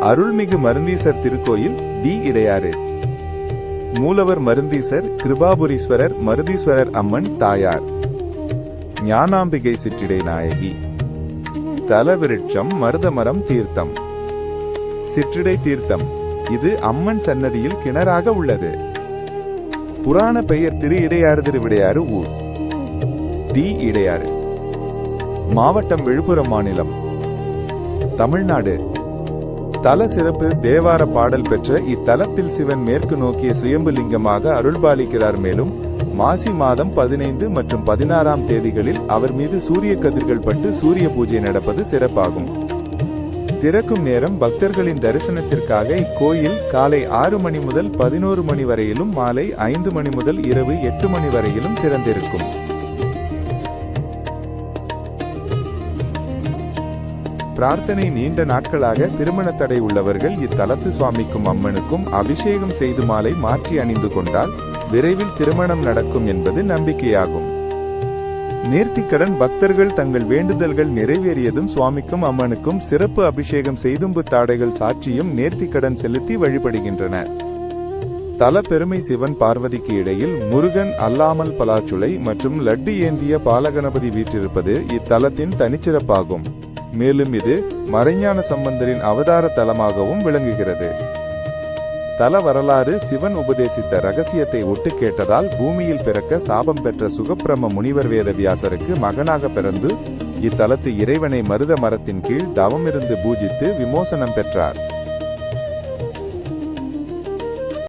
அருள்மிகு மருந்தீசர் திருக்கோயில் டி. இடையாறு. மூலவர் மருந்தீசர், கிருபாபுரீஸ்வரர், மருதீஸ்வரர் அம்மன் தாயார், ஞானாம்பிகை சிற்றிடை நாயகி. தலவிருட்சம் மருதமரம் தீர்த்தம். சிற்றிடை தீர்த்தம் இது அம்மன் சன்னதியில் கிணறாக உள்ளது. புராண பெயர் திரு இடையாறு. திருவிடையாறு ஊர் டி. இடையாறு. மாவட்டம் விழுப்புரம், மாநிலம் தமிழ்நாடு. தல சிறப்பு. தேவார பாடல் பெற்ற இத்தலத்தில் சிவன் மேற்கு நோக்கிய சுயம்பு லிங்கமாக அருள்பாலிக்கிறார். மேலும் மாசி மாதம் 15 மற்றும் 16ஆம் தேதிகளில் அவர் மீது சூரிய கதிர்கள் பட்டு சூரிய பூஜை நடப்பது சிறப்பாகும். திறக்கும் நேரம் பக்தர்களின் தரிசனத்திற்காக இக்கோயில் காலை 6 மணி முதல் 11 மணி வரையிலும் மாலை 5 மணி முதல் இரவு 8 மணி வரையிலும் திறந்திருக்கும். பிரார்த்தனை. நீண்ட நாட்களாக திருமண தடை உள்ளவர்கள் இத்தலத்து சுவாமிக்கும் அம்மனுக்கும் அபிஷேகம் செய்து மாலை மாற்றி அணிந்து கொண்டால் விரைவில் திருமணம் நடக்கும் என்பது நம்பிக்கையாகும். நேர்த்திக்கடன். பக்தர்கள் தங்கள் வேண்டுதல்கள் நிறைவேறியதும் சுவாமிக்கும் அம்மனுக்கும் சிறப்பு அபிஷேகம் செய்தும்பு தாடைகள் சாட்சியும் நேர்த்திக்கடன் செலுத்தி வழிபடுகின்றனர். தல பெருமை. சிவன் பார்வதிக்கு இடையில் முருகன் அல்லாமல் பலாச்சுளை மற்றும் லட்டு ஏந்திய பாலகணபதி வீற்றிருப்பது இத்தலத்தின் தனிச்சிறப்பாகும். மேலும் இது மறைஞான சம்பந்தரின் அவதார தலமாகவும் விளங்குகிறது. தல வரலாறு. சிவன் உபதேசித்த ரகசியத்தை ஒட்டு கேட்டதால் பூமியில் பிறக்க சாபம் பெற்ற சுகப்பிரம முனிவர் வேதவியாசருக்கு மகனாக பிறந்து இத்தலத்து இறைவனை மருத மரத்தின் கீழ் தவமிருந்து பூஜித்து விமோசனம் பெற்றார்.